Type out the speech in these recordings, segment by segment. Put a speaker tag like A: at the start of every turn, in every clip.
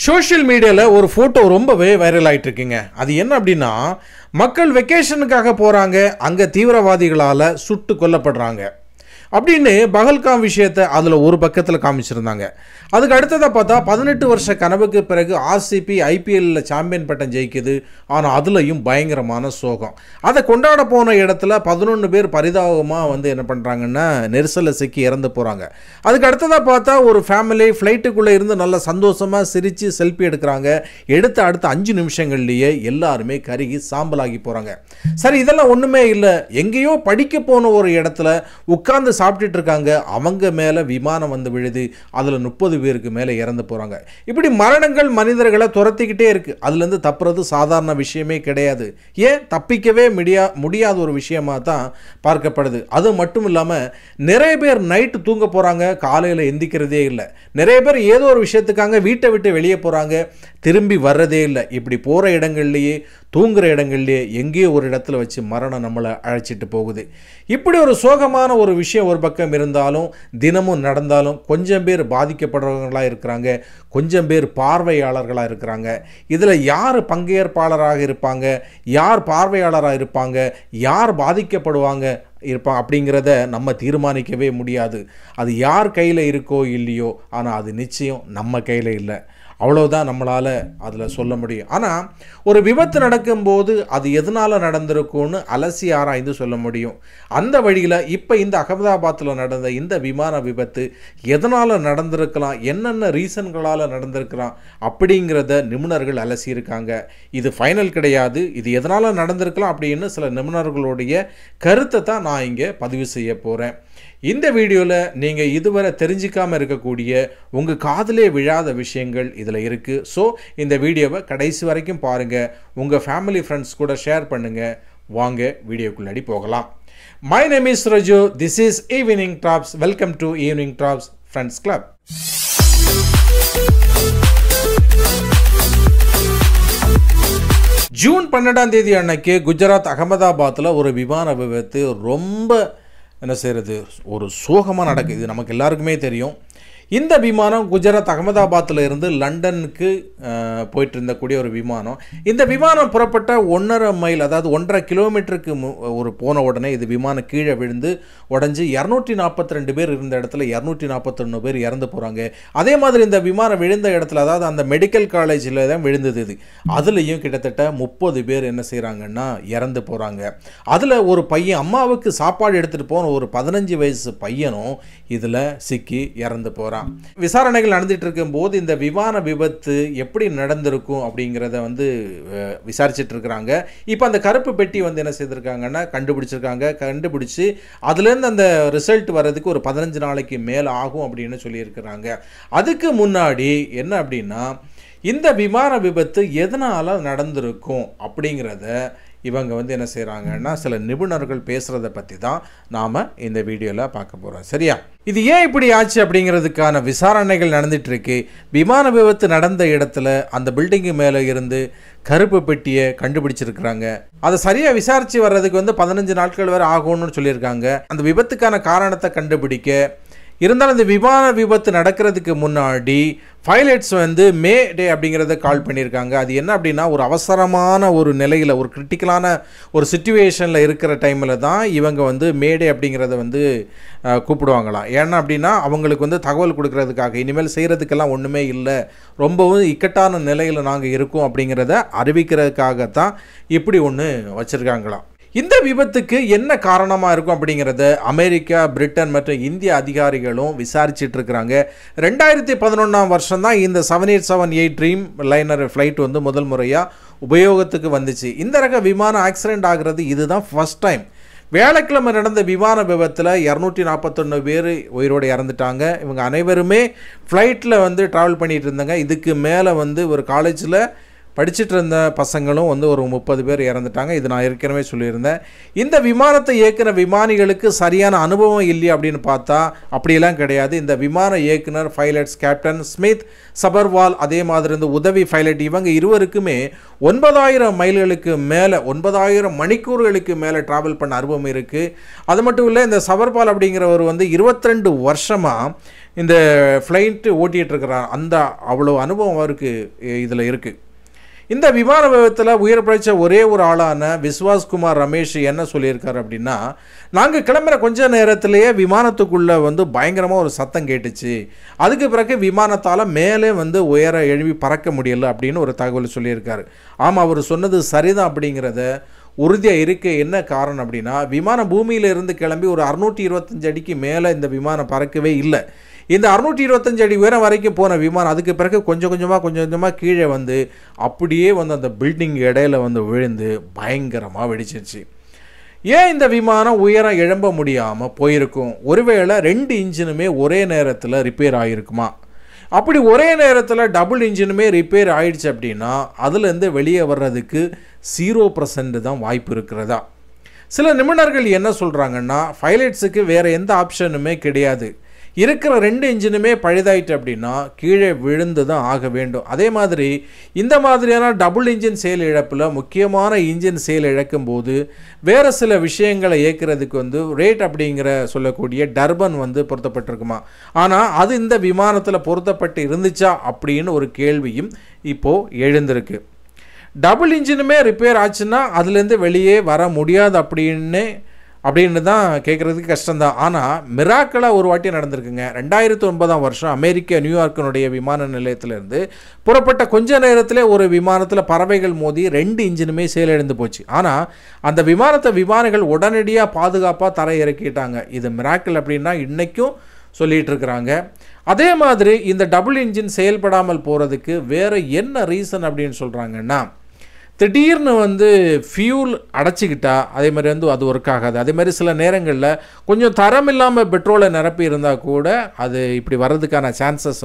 A: Social மீடியாவில் ஒரு photo ரொம்பவே வைரல் ஆகிட்டு இருக்குங்க. அது என்ன அப்படின்னா, மக்கள் வெக்கேஷனுக்காக போகிறாங்க, அங்கே தீவிரவாதிகளால் சுட்டு கொல்லப்படுறாங்க அப்படின்னு பகல்காம் விஷயத்தை அதில் ஒரு பக்கத்தில் காமிச்சிருந்தாங்க. அதுக்கு அடுத்ததாக பார்த்தா 18 வருஷ கனவுக்கு பிறகு ஆர்சிபி ஐபிஎல்லில் சாம்பியன் பட்டம் ஜெயிக்குது. ஆனால் அதுலேயும் பயங்கரமான சோகம். அதை கொண்டாட போன இடத்துல 11 பேர் பரிதாபமாக என்ன பண்ணுறாங்கன்னா நெரிசலில் சிக்கி இறந்து போகிறாங்க. அதுக்கு அடுத்ததாக பார்த்தா ஒரு ஃபேமிலி ஃப்ளைட்டுக்குள்ளே இருந்து நல்ல சந்தோஷமாக சிரித்து செல்ஃபி எடுக்கிறாங்க. அடுத்த 5 நிமிஷங்கள்லேயே எல்லாருமே கருகி சாம்பலாகி போகிறாங்க. சரி, இதெல்லாம் ஒன்றுமே இல்லை. எங்கேயோ படிக்க போன ஒரு இடத்துல உட்கார்ந்து சாப்பிட்டுட்டு இருக்காங்க. அவங்க மேலே விமானம் வந்து விழுது. அதில் 30 பேருக்கு மேலே இறந்து போகிறாங்க. இப்படி மரணங்கள் மனிதர்களை துரத்திக்கிட்டே இருக்கு. அதுலேருந்து தப்புறது சாதாரண விஷயமே கிடையாது. ஏன் தப்பிக்கவே முடியாத ஒரு விஷயமா தான் பார்க்கப்படுது. அது மட்டும் இல்லாமல் நிறைய பேர் நைட்டு தூங்க போகிறாங்க, காலையில் எந்திக்கிறதே இல்லை. நிறைய பேர் ஏதோ ஒரு விஷயத்துக்காக வீட்டை விட்டு வெளியே போகிறாங்க, திரும்பி வர்றதே இல்லை. இப்படி போகிற இடங்கள்லேயே தூங்குகிற இடங்கள்லேயே எங்கேயோ ஒரு இடத்துல வச்சு மரணம் நம்மளை அழைச்சிட்டு போகுது. இப்படி ஒரு சோகமான ஒரு விஷயம் ஒரு பக்கம் இருந்தாலும் தினமும் நடந்தாலும் கொஞ்சம் பேர் பாதிக்கப்படுறவங்களாக இருக்கிறாங்க, கொஞ்சம் பேர் பார்வையாளர்களாக இருக்கிறாங்க. இதில் யார் பங்கேற்பாளராக இருப்பாங்க, யார் பார்வையாளராக இருப்பாங்க, யார் பாதிக்கப்படுவாங்க அப்படிங்கிறத நம்ம தீர்மானிக்கவே முடியாது. அது யார் கையில் இருக்கோ இல்லையோ, ஆனால் அது நிச்சயம் நம்ம கையில் இல்லை. அவ்வளோதான் நம்மளால் அதில் சொல்ல முடியும். ஆனால் ஒரு விபத்து நடக்கும்போது அது எதனால் நடந்திருக்கும்னு அலசி ஆராய்ந்து சொல்ல முடியும். அந்த வழியில் இப்போ இந்த அகமதாபாத்தில் நடந்த இந்த விமான விபத்து எதனால் நடந்திருக்கலாம், என்னென்ன ரீசன்களால் நடந்திருக்கலாம் அப்படிங்கிறத நிபுணர்கள் அலசியிருக்காங்க. இது ஃபைனல் கிடையாது. இது எதனால் நடந்திருக்கலாம் அப்படின்னு சில நிபுணர்களுடைய கருத்தை தான் நான் இங்கே பதிவு செய்ய போகிறேன். இந்த வீடியோவில் நீங்கள் இதுவரை தெரிஞ்சிக்காமல் இருக்கக்கூடிய உங்கள் காதிலே விழாத விஷயங்கள் இதில் இருக்குது. ஸோ இந்த வீடியோவை கடைசி வரைக்கும் பாருங்கள், உங்கள் ஃபேமிலி ஃப்ரெண்ட்ஸ் கூட ஷேர் பண்ணுங்கள். வாங்க வீடியோக்குள்ளாடி போகலாம். My name is Raju. This is evening tops. Welcome to evening tops friends club. ஜூன் 12ஆம் தேதி அன்னைக்கு குஜராத் அகமதாபாத்தில் ஒரு விமான விபத்து ரொம்ப என்ன செய்கிறது, ஒரு சோகமாக நடக்குது. இது நமக்கு எல்லாருக்குமே தெரியும். இந்த விமானம் குஜராத் அகமதாபாத்தில் இருந்து லண்டனுக்கு போயிட்டு இருந்தக்கூடிய ஒரு விமானம். இந்த விமானம் புறப்பட்ட 1.5 மைல், அதாவது 1.5 கிலோமீட்டருக்கு ஒரு போன உடனே இது விமானம் கீழே விழுந்து உடஞ்சி 242 பேர் இருந்த இடத்துல 241 பேர் இறந்து போகிறாங்க. அதே மாதிரி இந்த விமானம் விழுந்த இடத்துல, அதாவது அந்த மெடிக்கல் காலேஜில் தான் விழுந்தது. இது அதுலேயும் கிட்டத்தட்ட 30 பேர் என்ன செய்கிறாங்கன்னா இறந்து போகிறாங்க. அதில் ஒரு பையன், அம்மாவுக்கு சாப்பாடு எடுத்துகிட்டு போன ஒரு 15 வயசு பையனும் இதில் சிக்கி இறந்து போகிறான். விசாரணைகள் நடந்துட்டு இருக்கும் போது இந்த விமான விபத்து எப்படி நடந்திருக்கும் அப்படிங்கிறத விசாரிச்சுட்டு இருக்கிறாங்க. இப்போ அந்த கருப்பு பெட்டி என்ன செய்திருக்காங்கன்னா கண்டுபிடிச்சு அதுலேருந்து அந்த ரிசல்ட் வர்றதுக்கு ஒரு 15 நாளைக்கு மேலே ஆகும் அப்படின்னு சொல்லியிருக்கிறாங்க. அதுக்கு முன்னாடி என்ன அப்படின்னா, இந்த விமான விபத்து எதனால் நடந்திருக்கும் அப்படிங்கிறத இவங்க என்ன செய்கிறாங்கன்னா சில நிபுணர்கள் பேசுகிறத பற்றி தான் நாம் இந்த வீடியோவில் பார்க்க போகிறோம். சரியா? இது ஏன் இப்படி ஆச்சு அப்படிங்கிறதுக்கான விசாரணைகள் நடந்துட்டு இருக்கு. விமான விபத்து நடந்த இடத்துல அந்த பில்டிங்கு மேலே இருந்து கருப்பு பெட்டியை கண்டுபிடிச்சிருக்கிறாங்க. அதை சரியாக விசாரித்து வர்றதுக்கு 15 நாட்கள் வரை ஆகும்னு சொல்லியிருக்காங்க. அந்த விபத்துக்கான காரணத்தை கண்டுபிடிக்க இருந்தாலும் இந்த விமான விபத்து நடக்கிறதுக்கு முன்னாடி பைலட்ஸ் மே டே அப்படிங்கிறத கால் பண்ணியிருக்காங்க. அது என்ன அப்படின்னா, ஒரு அவசரமான ஒரு நிலையில், ஒரு கிரிட்டிக்கலான ஒரு சிச்சுவேஷனில் இருக்கிற டைமில் தான் இவங்க மே டே அப்படிங்கிறத கூப்பிடுவாங்களாம். ஏன்னா அப்படின்னா அவங்களுக்கு தகவல் கொடுக்கறதுக்காக, இனிமேல் செய்கிறதுக்கெல்லாம் ஒன்றுமே இல்லை, ரொம்பவும் இக்கட்டான நிலையில் நாங்கள் இருக்கோம் அப்படிங்கிறத அறிவிக்கிறதுக்காகத்தான் இப்படி ஒன்று வச்சுருக்காங்களாம். இந்த விபத்துக்கு என்ன காரணமாக இருக்கும் அப்படிங்கிறத அமெரிக்கா, பிரிட்டன் மற்றும் இந்திய அதிகாரிகளும் விசாரிச்சுட்டு இருக்கிறாங்க. 2011ஆம் வருஷம் தான் இந்த 787-8 ட்ரீம் லைனர் ஃப்ளைட் முதல் முறையாக உபயோகத்துக்கு வந்துச்சு. இந்த ரக விமானம் ஆக்சிடென்ட் ஆகிறது இதுதான் ஃபர்ஸ்ட் டைம். வியாழக்கிழமை நடந்த விமான விபத்தில் 241 பேர் உயிரோடு இறந்துட்டாங்க. இவங்க அனைவருமே ஃப்ளைட்டில் ட்ராவல் பண்ணிகிட்டு இருந்தாங்க. இதுக்கு மேலே ஒரு காலேஜில் படிச்சுட்டு இருந்த பசங்களும் ஒரு 30 பேர் இறந்துட்டாங்க. இது நான் ஏற்கனவே சொல்லியிருந்தேன். இந்த விமானத்தை இயக்குன விமானிகளுக்கு சரியான அனுபவம் இல்லையா அப்படின்னு பார்த்தா அப்படியெல்லாம் கிடையாது. இந்த விமான இயக்குனர் பைலட்ஸ் கேப்டன் ஸ்மித் சபர்வால், அதே மாதிரி இந்த உதவி பைலட், இவங்க இருவருக்குமே 9000 மைல்களுக்கு மேலே, 9000 மணிக்கூர்களுக்கு மேலே ட்ராவல் பண்ண அனுபவம் இருக்குது. அது மட்டும் இல்லை, இந்த சபர்வால் அப்படிங்கிறவர் 22 வருஷமாக இந்த ஃப்ளைட்டு ஓட்டிகிட்டு இருக்கிறார். அந்த அவ்வளோ அனுபவம் அவருக்கு இதில் இருக்குது. இந்த விமான விபத்தில் உயிர் பிழைச்ச ஒரே ஒரு ஆளான விஸ்வாஸ்குமார் ரமேஷ் என்ன சொல்லியிருக்காரு அப்படின்னா, நாங்கள் கிளம்புற கொஞ்ச நேரத்திலேயே விமானத்துக்குள்ளே பயங்கரமாக ஒரு சத்தம் கேட்டுச்சு. அதுக்கு பிறகு விமானத்தால் மேலே உயர எழுப்பி பறக்க முடியல அப்படின்னு ஒரு தகவல் சொல்லியிருக்காரு. ஆமாம், அவர் சொன்னது சரிதான் அப்படிங்கிறத உறுதியாக இருக்க என்ன காரணம் அப்படின்னா, விமானம் பூமியிலிருந்து கிளம்பி ஒரு 625 அடிக்கு மேலே இந்த விமானம் பறக்கவே இல்லை. இந்த 625 அடி உயரம் வரைக்கும் போன விமானம் அதுக்கு பிறகு கொஞ்சம் கொஞ்சமாக கீழே அப்படியே அந்த பில்டிங் இடையில விழுந்து பயங்கரமாக வெடிச்சிருச்சு. ஏன் இந்த விமானம் உயரம் எழும்ப முடியாமல் போயிருக்கும்? ஒருவேளை 2 இன்ஜினுமே ஒரே நேரத்தில் ரிப்பேர் ஆகிருக்குமா? அப்படி ஒரே நேரத்தில் டபுள் இன்ஜினுமே ரிப்பேர் ஆயிடுச்சு அப்படின்னா அதுலேருந்து வெளியே வர்றதுக்கு 0% தான் வாய்ப்பு இருக்கிறதா? சில நிபுணர்கள் என்ன சொல்கிறாங்கன்னா, பைலட்ஸுக்கு வேறு எந்த ஆப்ஷனுமே கிடையாது. இருக்கிற 2 இன்ஜினுமே பழுதாயிட்டு அப்படின்னா கீழே விழுந்து தான் ஆக வேண்டும். அதே மாதிரி இந்த மாதிரியான டபுள் இன்ஜின் செயல் இழப்பில் முக்கியமான இன்ஜின் செயல் இழக்கும் போது வேறு சில விஷயங்களை இயக்கிறதுக்கு ரேட் அப்படிங்கிற சொல்லக்கூடிய டர்பன் பொருத்தப்பட்டிருக்குமா? ஆனால் அது இந்த விமானத்தில் பொருத்தப்பட்டு இருந்துச்சா அப்படின்னு ஒரு கேள்வியும் இப்போது எழுந்திருக்கு. டபுள் இன்ஜினுமே ரிப்பேர் ஆச்சுன்னா அதுலேருந்து வெளியே வர முடியாது அப்படின்னு தான் கேட்குறதுக்கு கஷ்டம்தான். ஆனால் மிராக்கலாக ஒரு வாட்டி நடந்திருக்குங்க. 2009ஆம் வருஷம் அமெரிக்க நியூயார்க்கினுடைய விமான நிலையத்திலேருந்து புறப்பட்ட கொஞ்ச நேரத்தில் ஒரு விமானத்தில் பறவைகள் மோதி 2 இன்ஜினுமே செயலிழந்து போச்சு. ஆனால் அந்த விமானிகள் உடனடியாக பாதுகாப்பாக தரை இறக்கிட்டாங்க. இது மிராக்கல் அப்படின்னா இன்றைக்கும் சொல்லிகிட்டு இருக்கிறாங்க. அதே மாதிரி இந்த டபுள் இன்ஜின் செயல்படாமல் போகிறதுக்கு வேறு என்ன ரீசன் அப்படின்னு சொல்கிறாங்கன்னா, திடீர்னு ஃபியூல் அடைச்சிக்கிட்டா அதே மாதிரி அது ஒர்க் ஆகாது. அதே மாதிரி சில நேரங்களில் கொஞ்சம் தரம் இல்லாமல் பெட்ரோலை நிரப்பி இருந்தால் கூட அது இப்படி வர்றதுக்கான சான்சஸ்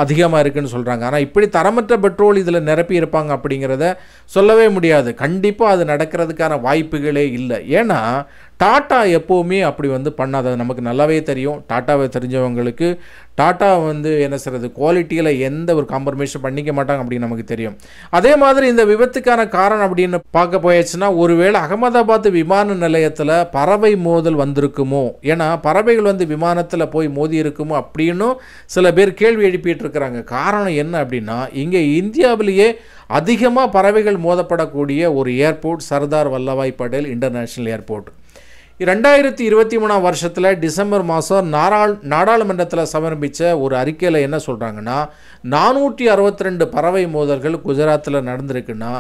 A: அதிகமாக இருக்குதுன்னு சொல்கிறாங்க. ஆனால் இப்படி தரமற்ற பெட்ரோல் இதில் நிரப்பி இருப்பாங்க அப்படிங்கிறத சொல்லவே முடியாது. கண்டிப்பாக அது நடக்கிறதுக்கான வாய்ப்புகளே இல்லை. ஏன்னா டாட்டா எப்போவுமே அப்படி பண்ணாது. நமக்கு நல்லாவே தெரியும். டாட்டாவை தெரிஞ்சவங்களுக்கு டாட்டா என்ன செய்கிறது, குவாலிட்டியில் எந்த ஒரு காம்ப்ரமைஸும் பண்ணிக்க மாட்டாங்க அப்படின்னு நமக்கு தெரியும். அதே மாதிரி இந்த விபத்துக்கான காரணம் அப்படின்னு பார்க்க போயாச்சுன்னா, ஒருவேளை அகமதாபாத் விமான நிலையத்தில் பறவை மோதல் வந்திருக்குமோ? ஏன்னா பறவைகள் விமானத்தில் போய் மோதி இருக்குமோ அப்படின்னு சில பேர் கேள்வி எழுப்பிட்டு இருக்கிறாங்க. காரணம் என்ன அப்படின்னா, இங்கே இந்தியாவிலேயே அதிகமாக பறவைகள் மோதப்படக்கூடிய ஒரு airport Sardar Vallabhbhai Patel international airport. 2023ஆம் வருஷத்தில் டிசம்பர் மாதம் நாடாளுமன்றத்தில் சமர்ப்பித்த ஒரு அறிக்கையில் என்ன சொல்கிறாங்கன்னா, 462 பறவை மோதல்கள் குஜராத்தில் நடந்திருக்குன்னா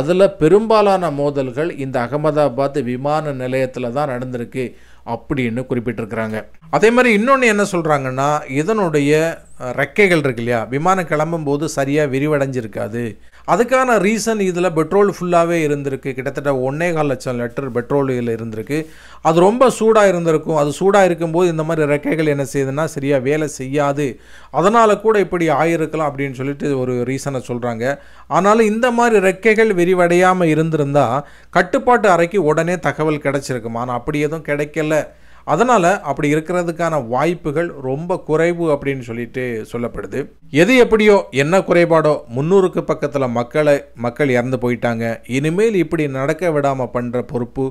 A: அதில் பெரும்பாலான மோதல்கள் இந்த அகமதாபாத் விமான நிலையத்தில் தான் நடந்திருக்கு அப்படின்னு குறிப்பிட்டிருக்கிறாங்க. அதே மாதிரி இன்னொன்று என்ன சொல்கிறாங்கன்னா, இதனுடைய ரெக்கைகள் இருக்கு இல்லையா, விமானம் கிளம்பும்போது சரியாக விரிவடைஞ்சிருக்காது. அதுக்கான ரீசன் இதில் பெட்ரோல் ஃபுல்லாகவே இருந்திருக்கு. கிட்டத்தட்ட 1.25 லட்சம் லிட்டர் பெட்ரோல் இதில் இருந்திருக்கு. அது ரொம்ப சூடாக இருந்திருக்கும். அது சூடாக இருக்கும்போது இந்த மாதிரி ரெக்கைகள் என்ன செய்யுதுன்னா சரியாக வேலை செய்யாது. அதனால் கூட இப்படி ஆகிருக்கலாம் அப்படின்னு சொல்லிட்டு ஒரு ரீசனை சொல்கிறாங்க. ஆனாலும் இந்த மாதிரி ரெக்கைகள் விரிவடையாமல் இருந்திருந்தால் கட்டுப்பாட்டு அறைக்கு உடனே தகவல் கிடைச்சிருக்கும். ஆனால் அப்படி எதுவும் கிடைக்கல. அதனால் அப்படி இருக்கிறதுக்கான வாய்ப்புகள் ரொம்ப குறைவு அப்படின்னு சொல்லிட்டு சொல்லப்படுது. எது எப்படியோ என்ன குறைபாடோ 300க்கு பக்கத்தில் மக்கள் இறந்து போயிட்டாங்க. இனிமேல் இப்படி நடக்க விடாமல் பண்ணுற பொறுப்பு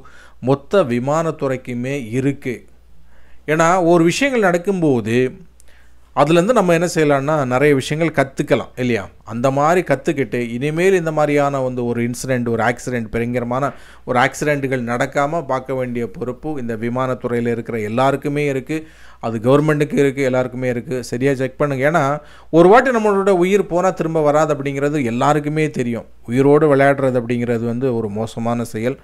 A: மொத்த விமானத்துறைக்குமே இருக்குது. ஏன்னா ஒரு விஷயங்கள் நடக்கும்போது அதுலேருந்து நம்ம என்ன செய்யலாம்னா நிறைய விஷயங்கள் கற்றுக்கலாம் இல்லையா? அந்த மாதிரி கற்றுக்கிட்டு இனிமேல் இந்த மாதிரியான ஒரு இன்சிடெண்ட், ஒரு ஆக்சிடெண்ட், பயங்கரமான ஒரு ஆக்சிடெண்ட்டுகள் நடக்காமல் பார்க்க வேண்டிய பொறுப்பு இந்த விமானத்துறையில் இருக்கிற எல்லாருக்குமே இருக்குது. அது கவர்மெண்ட்டுக்கு இருக்குது, எல்லாருக்குமே இருக்குது. சரியாக செக் பண்ணுங்கள். ஏன்னா ஒரு வாட்டி நம்மளோட உயிர் போனால் திரும்ப வராது அப்படிங்கிறது எல்லாருக்குமே தெரியும். உயிரோடு விளையாடுறது அப்படிங்கிறது ஒரு மோசமான செயல்.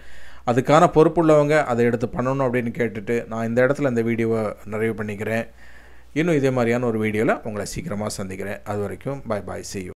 A: அதுக்கான பொறுப்புள்ளவங்க அதை எடுத்து பண்ணணும் அப்படின்னு கேட்டுட்டு நான் இந்த இடத்துல இந்த வீடியோவை நிறைவு பண்ணிக்கிறேன். இன்னும் இதே மாதிரியான ஒரு வீடியோவில் உங்களை சீக்கிரமாக சந்திக்கிறேன். அது வரைக்கும் பாய், see you.